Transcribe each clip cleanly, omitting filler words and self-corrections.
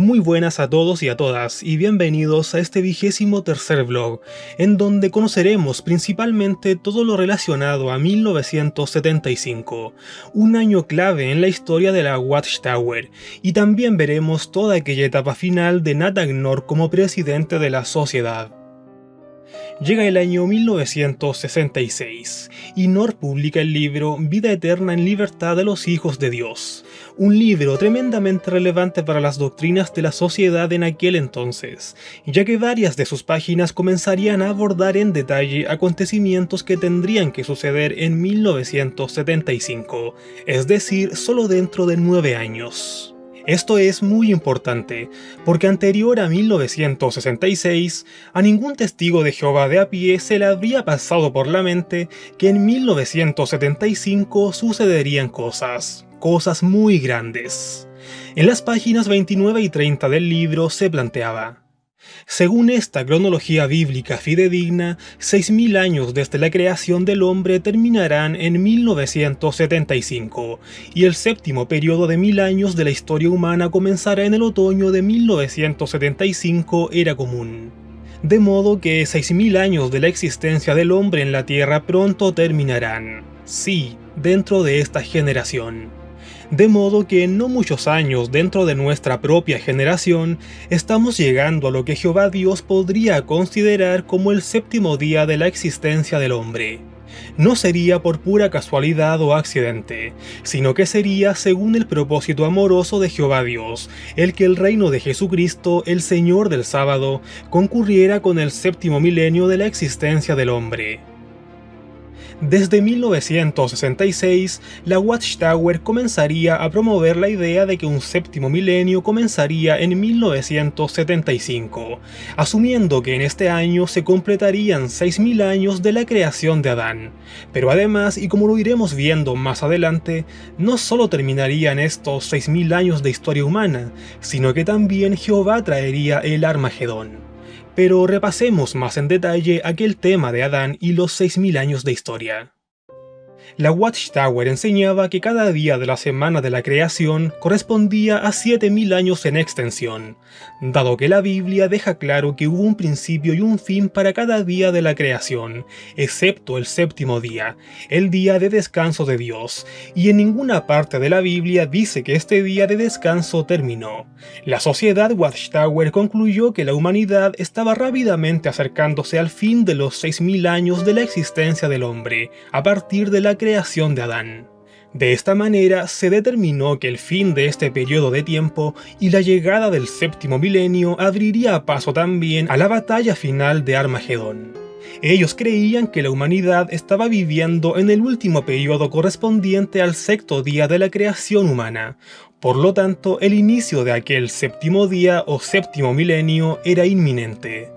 Muy buenas a todos y a todas y bienvenidos a este 23º vlog, en donde conoceremos principalmente todo lo relacionado a 1975, un año clave en la historia de la Watchtower, y también veremos toda aquella etapa final de Nathan North como presidente de la sociedad. Llega el año 1966 y North publica el libro Vida Eterna en Libertad de los Hijos de Dios, un libro tremendamente relevante para las doctrinas de la sociedad en aquel entonces, ya que varias de sus páginas comenzarían a abordar en detalle acontecimientos que tendrían que suceder en 1975, es decir, solo dentro de 9 años. Esto es muy importante, porque anterior a 1966, a ningún testigo de Jehová de a pie se le habría pasado por la mente que en 1975 sucederían cosas muy grandes. En las páginas 29 y 30 del libro se planteaba: según esta cronología bíblica fidedigna, 6000 años desde la creación del hombre terminarán en 1975, y el séptimo periodo de 1000 años de la historia humana comenzará en el otoño de 1975 era común. De modo que 6000 años de la existencia del hombre en la Tierra pronto terminarán. Sí, dentro de esta generación. De modo que en no muchos años dentro de nuestra propia generación, estamos llegando a lo que Jehová Dios podría considerar como el séptimo día de la existencia del hombre. No sería por pura casualidad o accidente, sino que sería según el propósito amoroso de Jehová Dios, el que el reino de Jesucristo, el Señor del sábado, concurriera con el séptimo milenio de la existencia del hombre. Desde 1966, la Watchtower comenzaría a promover la idea de que un séptimo milenio comenzaría en 1975, asumiendo que en este año se completarían 6000 años de la creación de Adán. Pero además, y como lo iremos viendo más adelante, no solo terminarían estos 6000 años de historia humana, sino que también Jehová traería el Armagedón. Pero repasemos más en detalle aquel tema de Adán y los 6000 años de historia. La Watchtower enseñaba que cada día de la semana de la creación correspondía a 7000 años en extensión, dado que la Biblia deja claro que hubo un principio y un fin para cada día de la creación, excepto el séptimo día, el día de descanso de Dios, y en ninguna parte de la Biblia dice que este día de descanso terminó. La sociedad Watchtower concluyó que la humanidad estaba rápidamente acercándose al fin de los 6000 años de la existencia del hombre, a partir de la creación de Adán. De esta manera se determinó que el fin de este periodo de tiempo y la llegada del séptimo milenio abriría paso también a la batalla final de Armagedón. Ellos creían que la humanidad estaba viviendo en el último periodo correspondiente al sexto día de la creación humana. Por lo tanto, el inicio de aquel séptimo día o séptimo milenio era inminente.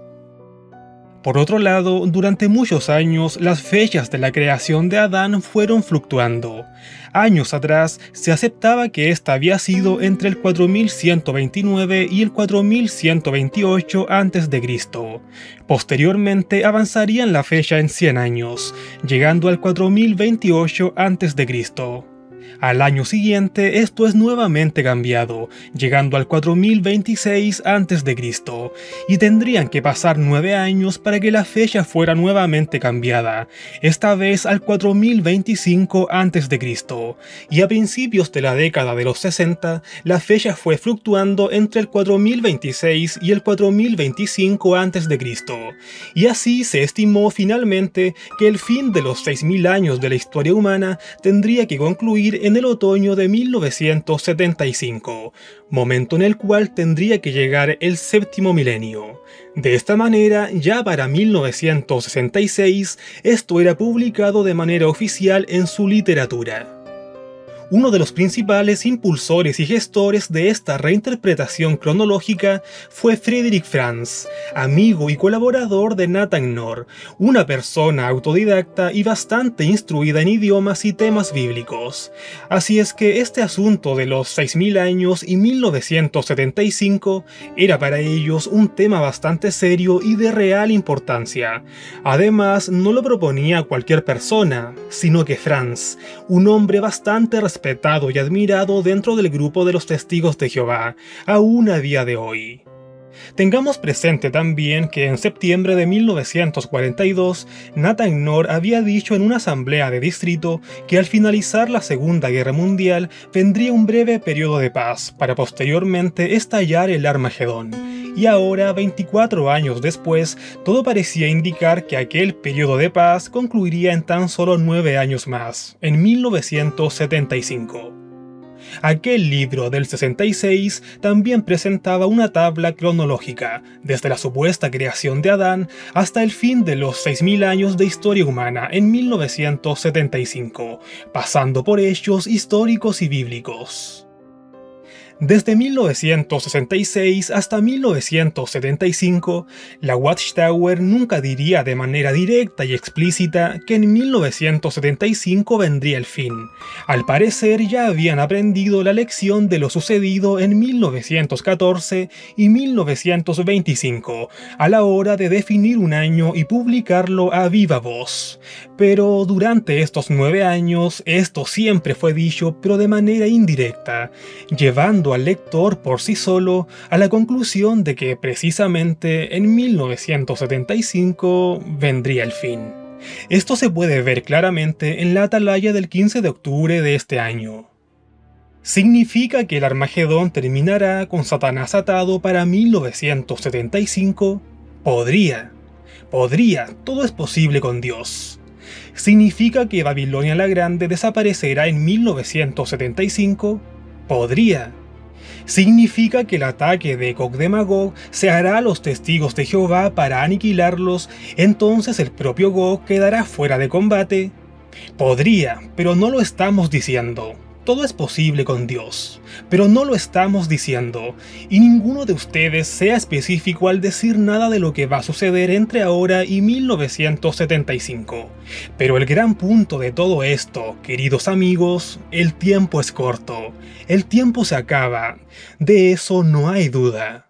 Por otro lado, durante muchos años las fechas de la creación de Adán fueron fluctuando. Años atrás se aceptaba que esta había sido entre el 4129 y el 4128 a.C. Posteriormente avanzarían la fecha en 100 años, llegando al 4028 a.C. Al año siguiente esto es nuevamente cambiado, llegando al 4026 a.C., y tendrían que pasar 9 años para que la fecha fuera nuevamente cambiada, esta vez al 4025 a.C., y a principios de la década de los 60, la fecha fue fluctuando entre el 4026 y el 4025 a.C., y así se estimó finalmente que el fin de los 6000 años de la historia humana tendría que concluir en el otoño de 1975, momento en el cual tendría que llegar el séptimo milenio. De esta manera, ya para 1966, esto era publicado de manera oficial en su literatura. Uno de los principales impulsores y gestores de esta reinterpretación cronológica fue Friedrich Franz, amigo y colaborador de Nathan North, una persona autodidacta y bastante instruida en idiomas y temas bíblicos. Así es que este asunto de los 6000 años y 1975 era para ellos un tema bastante serio y de real importancia. Además, no lo proponía cualquier persona, sino que Franz, un hombre bastante responsable respetado y admirado dentro del grupo de los testigos de Jehová, aún a día de hoy. Tengamos presente también que en septiembre de 1942, Nathan Knorr había dicho en una asamblea de distrito que al finalizar la Segunda Guerra Mundial vendría un breve periodo de paz para posteriormente estallar el Armagedón. Y ahora, 24 años después, todo parecía indicar que aquel periodo de paz concluiría en tan solo 9 años más, en 1975. Aquel libro del 66 también presentaba una tabla cronológica, desde la supuesta creación de Adán hasta el fin de los 6000 años de historia humana en 1975, pasando por hechos históricos y bíblicos. Desde 1966 hasta 1975, la Watchtower nunca diría de manera directa y explícita que en 1975 vendría el fin. Al parecer ya habían aprendido la lección de lo sucedido en 1914 y 1925, a la hora de definir un año y publicarlo a viva voz. Pero durante estos 9 años, esto siempre fue dicho, pero de manera indirecta, llevando al lector por sí solo a la conclusión de que precisamente en 1975 vendría el fin. Esto se puede ver claramente en la atalaya del 15 de octubre de este año. ¿Significa que el Armagedón terminará con Satanás atado para 1975? Podría, todo es posible con Dios. ¿Significa que Babilonia la Grande desaparecerá en 1975? Podría. ¿Significa que el ataque de Gog de Magog se hará a los testigos de Jehová para aniquilarlos, entonces el propio Gog quedará fuera de combate? Podría, pero no lo estamos diciendo. Todo es posible con Dios, pero no lo estamos diciendo, y ninguno de ustedes sea específico al decir nada de lo que va a suceder entre ahora y 1975. Pero el gran punto de todo esto, queridos amigos, el tiempo es corto, el tiempo se acaba, de eso no hay duda.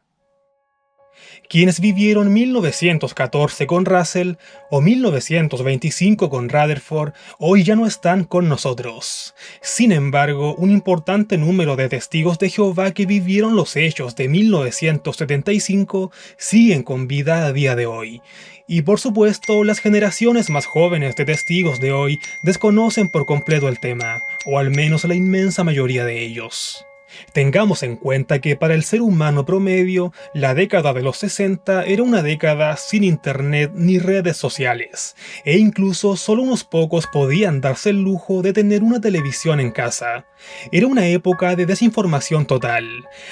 Quienes vivieron 1914 con Russell o 1925 con Rutherford hoy ya no están con nosotros. Sin embargo, un importante número de testigos de Jehová que vivieron los hechos de 1975 siguen con vida a día de hoy. Y por supuesto, las generaciones más jóvenes de testigos de hoy desconocen por completo el tema, o al menos la inmensa mayoría de ellos. Tengamos en cuenta que para el ser humano promedio, la década de los 60 era una década sin internet ni redes sociales, e incluso solo unos pocos podían darse el lujo de tener una televisión en casa. Era una época de desinformación total.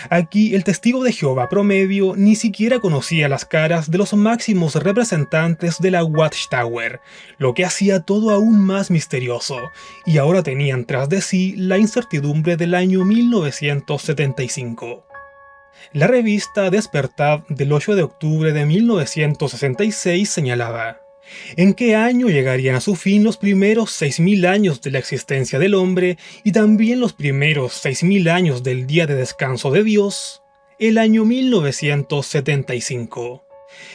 Aquí el testigo de Jehová promedio ni siquiera conocía las caras de los máximos representantes de la Watchtower, lo que hacía todo aún más misterioso, y ahora tenían tras de sí la incertidumbre del año 1975. La revista Despertad del 8 de octubre de 1966 señalaba: ¿en qué año llegarían a su fin los primeros 6000 años de la existencia del hombre y también los primeros 6000 años del día de descanso de Dios? El año 1975.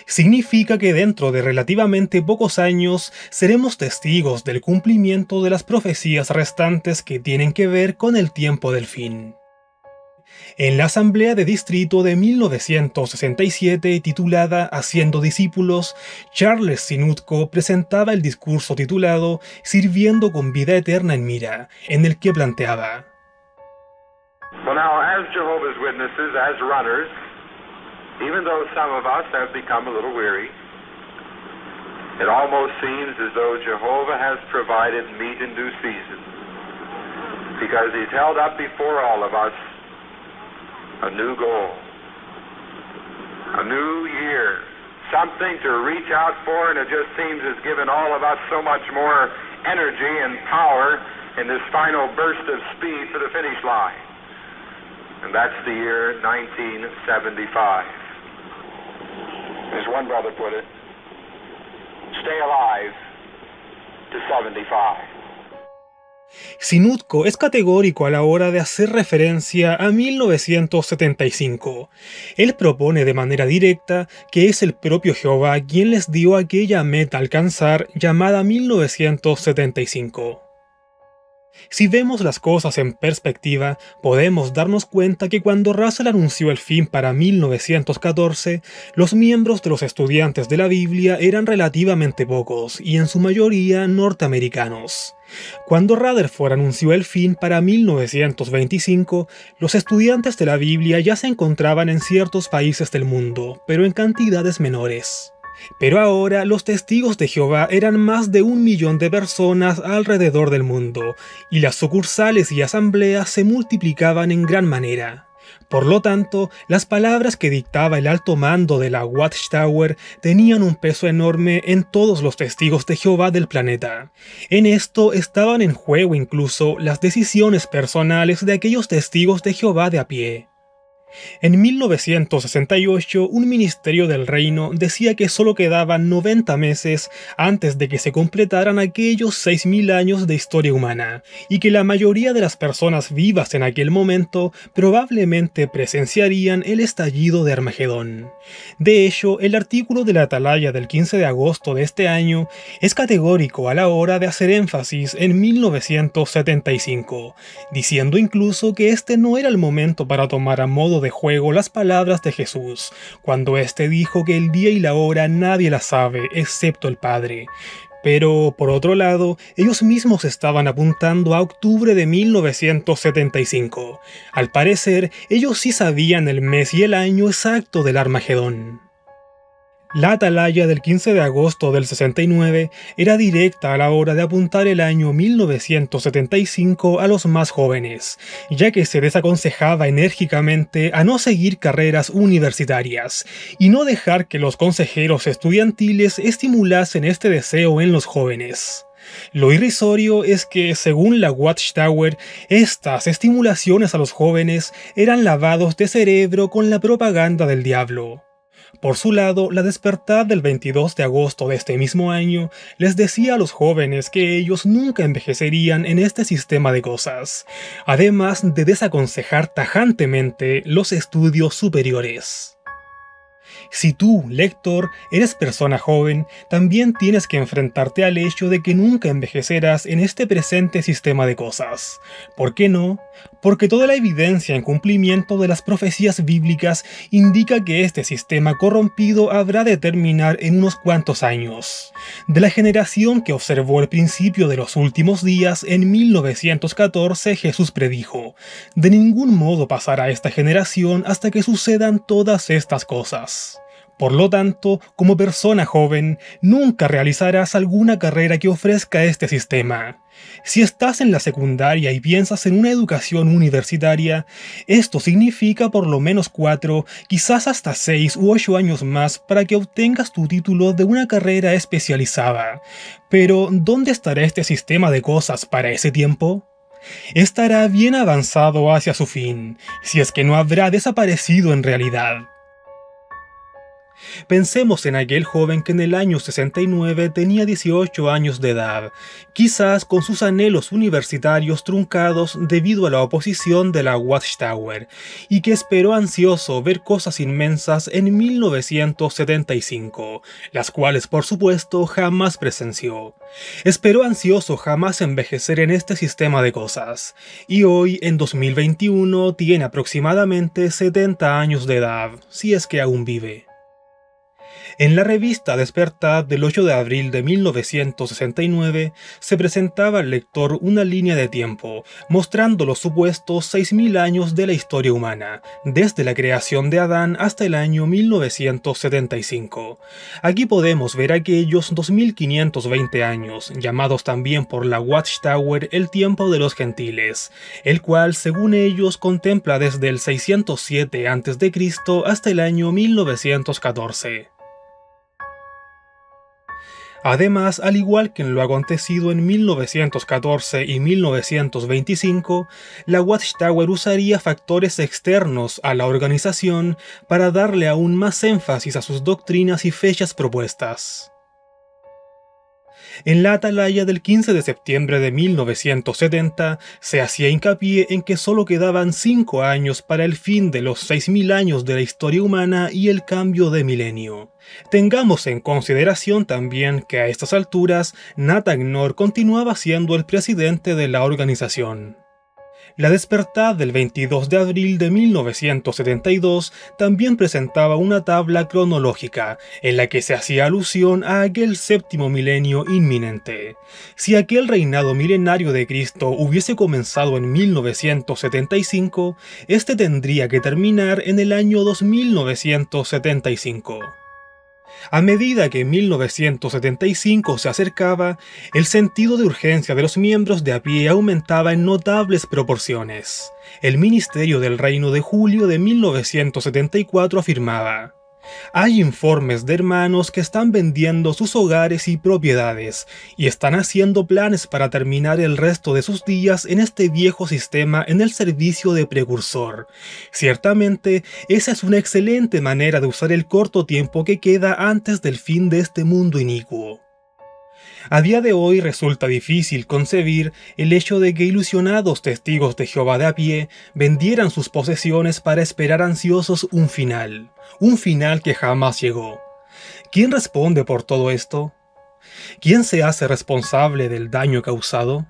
Significa que dentro de relativamente pocos años seremos testigos del cumplimiento de las profecías restantes que tienen que ver con el tiempo del fin. En la Asamblea de Distrito de 1967, titulada Haciendo Discípulos, Charles Sinutko presentaba el discurso titulado Sirviendo con vida eterna en mira, en el que planteaba: Well, now, as Jehovah's Witnesses, as runners, even though some of us have become a little weary, it almost seems as though Jehovah has provided meat in due season, because He's held up before all of us a new goal, a new year, something to reach out for, and it just seems it's given all of us so much more energy and power in this final burst of speed for the finish line. And that's the year 1975. As one brother put it, stay alive to 75. Sinutko es categórico a la hora de hacer referencia a 1975. Él propone de manera directa que es el propio Jehová quien les dio aquella meta a alcanzar llamada 1975. Si vemos las cosas en perspectiva, podemos darnos cuenta que cuando Russell anunció el fin para 1914, los miembros de los estudiantes de la Biblia eran relativamente pocos y en su mayoría norteamericanos. Cuando Rutherford anunció el fin para 1925, los estudiantes de la Biblia ya se encontraban en ciertos países del mundo, pero en cantidades menores. Pero ahora los testigos de Jehová eran más de 1 millón de personas alrededor del mundo, y las sucursales y asambleas se multiplicaban en gran manera. Por lo tanto, las palabras que dictaba el alto mando de la Watchtower tenían un peso enorme en todos los testigos de Jehová del planeta. En esto estaban en juego incluso las decisiones personales de aquellos testigos de Jehová de a pie. En 1968, un ministerio del reino decía que solo quedaban 90 meses antes de que se completaran aquellos 6.000 años de historia humana, y que la mayoría de las personas vivas en aquel momento probablemente presenciarían el estallido de Armagedón. De hecho, el artículo de la Atalaya del 15 de agosto de este año es categórico a la hora de hacer énfasis en 1975, diciendo incluso que este no era el momento para tomar a modo de juego las palabras de Jesús, cuando éste dijo que el día y la hora nadie la sabe, excepto el Padre. Pero, por otro lado, ellos mismos estaban apuntando a octubre de 1975. Al parecer, ellos sí sabían el mes y el año exacto del Armagedón. La Atalaya del 15 de agosto del 69 era directa a la hora de apuntar el año 1975 a los más jóvenes, ya que se desaconsejaba enérgicamente a no seguir carreras universitarias y no dejar que los consejeros estudiantiles estimulasen este deseo en los jóvenes. Lo irrisorio es que, según la Watchtower, estas estimulaciones a los jóvenes eran lavados de cerebro con la propaganda del diablo. Por su lado, la Despertad del 22 de agosto de este mismo año les decía a los jóvenes que ellos nunca envejecerían en este sistema de cosas, además de desaconsejar tajantemente los estudios superiores. Si tú, lector, eres persona joven, también tienes que enfrentarte al hecho de que nunca envejecerás en este presente sistema de cosas. ¿Por qué no? Porque toda la evidencia en cumplimiento de las profecías bíblicas indica que este sistema corrompido habrá de terminar en unos cuantos años. De la generación que observó el principio de los últimos días en 1914, Jesús predijo: de ningún modo pasará esta generación hasta que sucedan todas estas cosas. Por lo tanto, como persona joven, nunca realizarás alguna carrera que ofrezca este sistema. Si estás en la secundaria y piensas en una educación universitaria, esto significa por lo menos 4, quizás hasta 6 u 8 años más para que obtengas tu título de una carrera especializada. Pero, ¿dónde estará este sistema de cosas para ese tiempo? Estará bien avanzado hacia su fin, si es que no habrá desaparecido en realidad. Pensemos en aquel joven que en el año 69 tenía 18 años de edad, quizás con sus anhelos universitarios truncados debido a la oposición de la Watchtower, y que esperó ansioso ver cosas inmensas en 1975, las cuales por supuesto jamás presenció. Esperó ansioso jamás envejecer en este sistema de cosas, y hoy en 2021 tiene aproximadamente 70 años de edad, si es que aún vive. En la revista Despertad del 8 de abril de 1969 se presentaba al lector una línea de tiempo mostrando los supuestos 6.000 años de la historia humana, desde la creación de Adán hasta el año 1975. Aquí podemos ver aquellos 2.520 años, llamados también por la Watchtower el tiempo de los gentiles, el cual según ellos contempla desde el 607 a.C. hasta el año 1914. Además, al igual que en lo acontecido en 1914 y 1925, la Watchtower usaría factores externos a la organización para darle aún más énfasis a sus doctrinas y fechas propuestas. En la atalaya del 15 de septiembre de 1970 se hacía hincapié en que solo quedaban 5 años para el fin de los 6.000 años de la historia humana y el cambio de milenio. Tengamos en consideración también que a estas alturas Nathan Knorr continuaba siendo el presidente de la organización. La Despertad del 22 de abril de 1972 también presentaba una tabla cronológica en la que se hacía alusión a aquel séptimo milenio inminente. Si aquel reinado milenario de Cristo hubiese comenzado en 1975, este tendría que terminar en el año 2975. A medida que 1975 se acercaba, el sentido de urgencia de los miembros de a pie aumentaba en notables proporciones. El Ministerio del Reino de julio de 1974 afirmaba: hay informes de hermanos que están vendiendo sus hogares y propiedades y están haciendo planes para terminar el resto de sus días en este viejo sistema en el servicio de precursor. Ciertamente, esa es una excelente manera de usar el corto tiempo que queda antes del fin de este mundo inicuo. A día de hoy resulta difícil concebir el hecho de que ilusionados testigos de Jehová de a pie vendieran sus posesiones para esperar ansiosos un final que jamás llegó. ¿Quién responde por todo esto? ¿Quién se hace responsable del daño causado?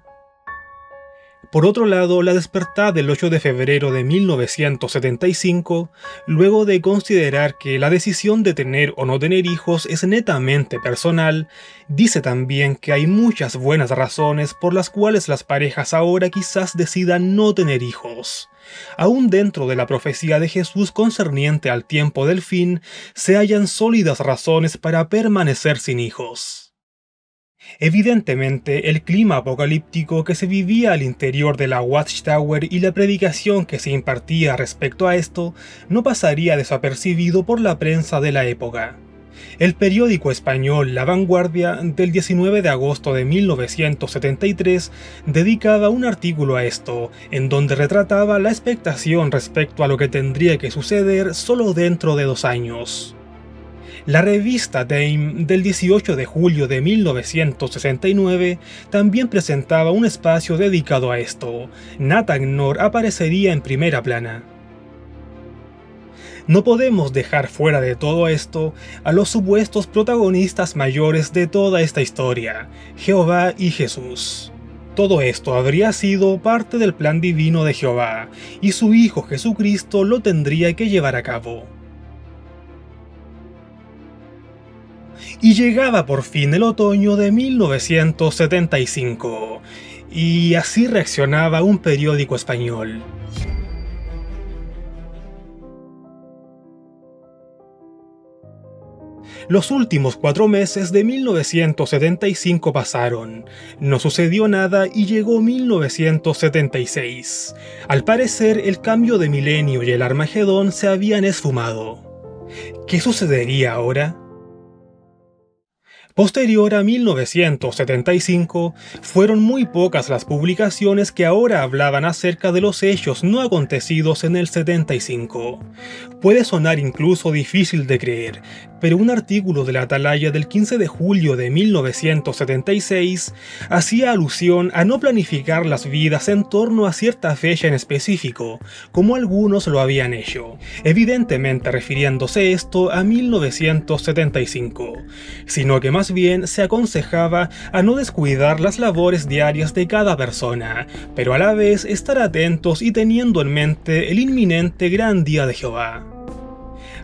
Por otro lado, la Despertad del 8 de febrero de 1975, luego de considerar que la decisión de tener o no tener hijos es netamente personal, dice también que hay muchas buenas razones por las cuales las parejas ahora quizás decidan no tener hijos. Aún dentro de la profecía de Jesús concerniente al tiempo del fin, se hallan sólidas razones para permanecer sin hijos. Evidentemente, el clima apocalíptico que se vivía al interior de la Watchtower y la predicación que se impartía respecto a esto no pasaría desapercibido por la prensa de la época. El periódico español La Vanguardia, del 19 de agosto de 1973, dedicaba un artículo a esto, en donde retrataba la expectación respecto a lo que tendría que suceder solo dentro de 2 años. La revista Time del 18 de julio de 1969 también presentaba un espacio dedicado a esto. Nathan Knorr aparecería en primera plana. No podemos dejar fuera de todo esto a los supuestos protagonistas mayores de toda esta historia, Jehová y Jesús. Todo esto habría sido parte del plan divino de Jehová, y su Hijo Jesucristo lo tendría que llevar a cabo. Y llegaba por fin el otoño de 1975, y así reaccionaba un periódico español. Los últimos 4 meses de 1975 pasaron, no sucedió nada y llegó 1976. Al parecer, el cambio de milenio y el Armagedón se habían esfumado. ¿Qué sucedería ahora? Posterior a 1975, fueron muy pocas las publicaciones que ahora hablaban acerca de los hechos no acontecidos en el 75. Puede sonar incluso difícil de creer, pero un artículo de la Atalaya del 15 de julio de 1976 hacía alusión a no planificar las vidas en torno a cierta fecha en específico, como algunos lo habían hecho, evidentemente refiriéndose esto a 1975, sino que más bien se aconsejaba a no descuidar las labores diarias de cada persona, pero a la vez estar atentos y teniendo en mente el inminente gran día de Jehová.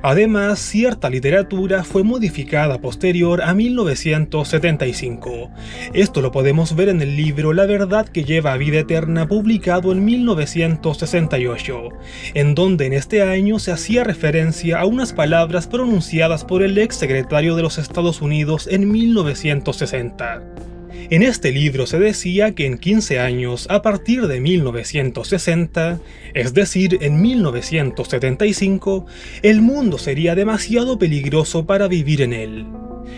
Además, cierta literatura fue modificada posterior a 1975. Esto lo podemos ver en el libro La verdad que lleva a vida eterna, publicado en 1968, en donde en este año se hacía referencia a unas palabras pronunciadas por el ex secretario de los Estados Unidos en 1960. En este libro se decía que en 15 años, a partir de 1960, es decir, en 1975, el mundo sería demasiado peligroso para vivir en él.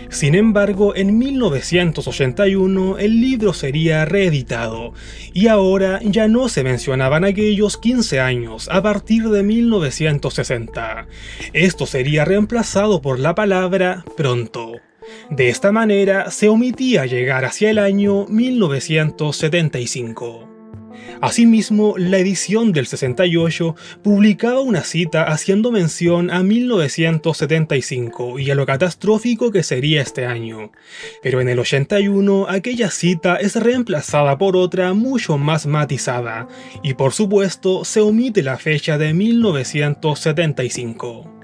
Sin embargo, en 1981 el libro sería reeditado, y ahora ya no se mencionaban aquellos 15 años a partir de 1960. Esto sería reemplazado por la palabra pronto. De esta manera se omitía llegar hacia el año 1975. Asimismo, la edición del 68 publicaba una cita haciendo mención a 1975 y a lo catastrófico que sería este año. Pero en el 81 aquella cita es reemplazada por otra mucho más matizada, y por supuesto se omite la fecha de 1975.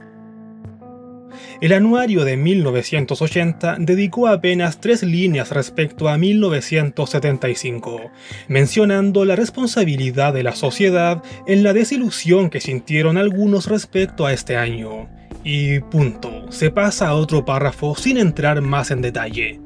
El anuario de 1980 dedicó apenas 3 líneas respecto a 1975, mencionando la responsabilidad de la sociedad en la desilusión que sintieron algunos respecto a este año. Y punto, se pasa a otro párrafo sin entrar más en detalle.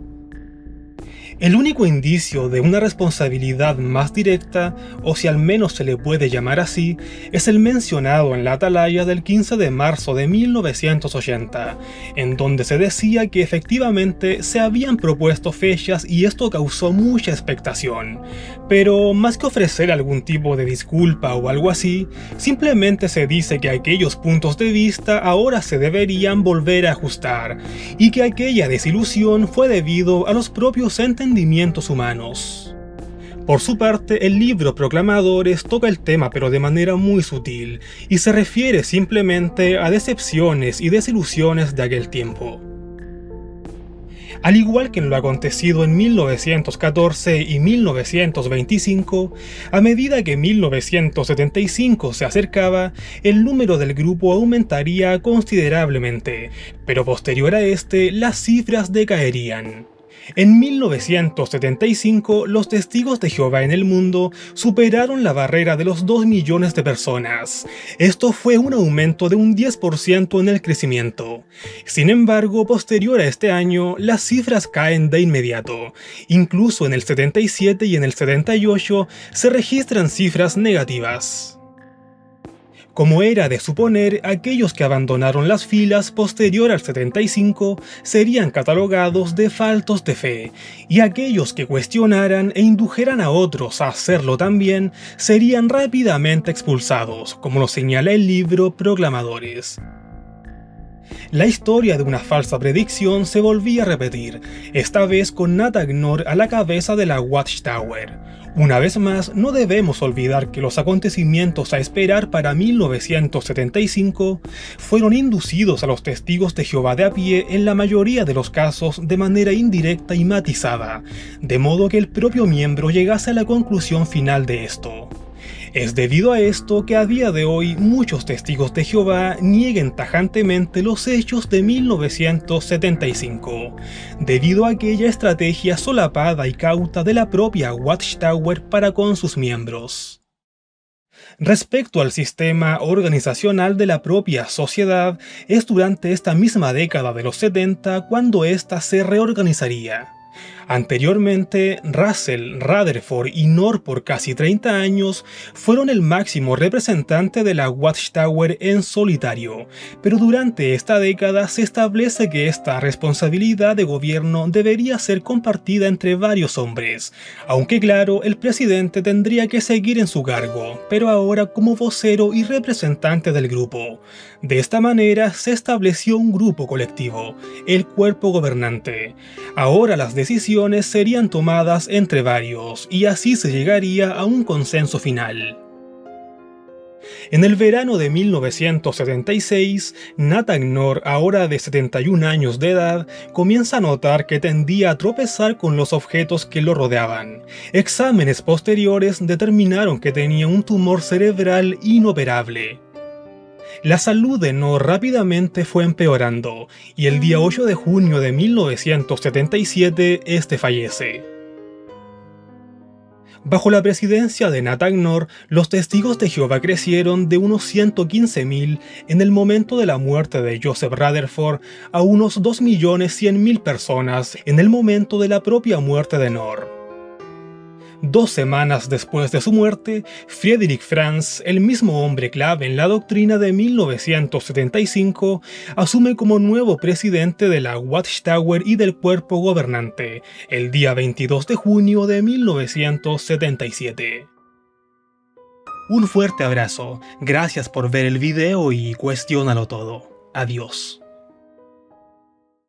El único indicio de una responsabilidad más directa, o si al menos se le puede llamar así, es el mencionado en la atalaya del 15 de marzo de 1980, en donde se decía que efectivamente se habían propuesto fechas y esto causó mucha expectación. Pero más que ofrecer algún tipo de disculpa o algo así, simplemente se dice que aquellos puntos de vista ahora se deberían volver a ajustar, y que aquella desilusión fue debido a los propios entendimientos humanos. Por su parte, el libro Proclamadores toca el tema pero de manera muy sutil, y se refiere simplemente a decepciones y desilusiones de aquel tiempo. Al igual que en lo acontecido en 1914 y 1925, a medida que 1975 se acercaba, el número del grupo aumentaría considerablemente, pero posterior a este, las cifras decaerían. En 1975, los testigos de Jehová en el mundo superaron la barrera de los 2 millones de personas. Esto fue un aumento de un 10% en el crecimiento. Sin embargo, posterior a este año, las cifras caen de inmediato. Incluso en el 77 y en el 78 se registran cifras negativas. Como era de suponer, aquellos que abandonaron las filas posterior al 75 serían catalogados de faltos de fe, y aquellos que cuestionaran e indujeran a otros a hacerlo también serían rápidamente expulsados, como lo señala el libro Proclamadores. La historia de una falsa predicción se volvía a repetir, esta vez con Nat Agnor a la cabeza de la Watchtower. Una vez más, no debemos olvidar que los acontecimientos a esperar para 1975 fueron inducidos a los testigos de Jehová de a pie en la mayoría de los casos de manera indirecta y matizada, de modo que el propio miembro llegase a la conclusión final de esto. Es debido a esto que a día de hoy muchos testigos de Jehová nieguen tajantemente los hechos de 1975, debido a aquella estrategia solapada y cauta de la propia Watchtower para con sus miembros. Respecto al sistema organizacional de la propia sociedad, es durante esta misma década de los 70 cuando ésta se reorganizaría. Anteriormente, Russell, Rutherford y Knorr por casi 30 años fueron el máximo representante de la Watchtower en solitario, pero durante esta década se establece que esta responsabilidad de gobierno debería ser compartida entre varios hombres, aunque claro, el presidente tendría que seguir en su cargo, pero ahora como vocero y representante del grupo. De esta manera se estableció un grupo colectivo, el cuerpo gobernante. Ahora las decisiones serían tomadas entre varios, y así se llegaría a un consenso final. En el verano de 1976, Nat Agnor, ahora de 71 años de edad, comienza a notar que tendía a tropezar con los objetos que lo rodeaban. Exámenes posteriores determinaron que tenía un tumor cerebral inoperable. La salud de Knorr rápidamente fue empeorando, y el día 8 de junio de 1977 este fallece. Bajo la presidencia de Nat Agnor, los testigos de Jehová crecieron de unos 115.000 en el momento de la muerte de Joseph Rutherford a unos 2.100.000 personas en el momento de la propia muerte de Knorr. 2 semanas después de su muerte, Friedrich Franz, el mismo hombre clave en la doctrina de 1975, asume como nuevo presidente de la Watchtower y del cuerpo gobernante, el día 22 de junio de 1977. Un fuerte abrazo, gracias por ver el video y cuestiónalo todo. Adiós.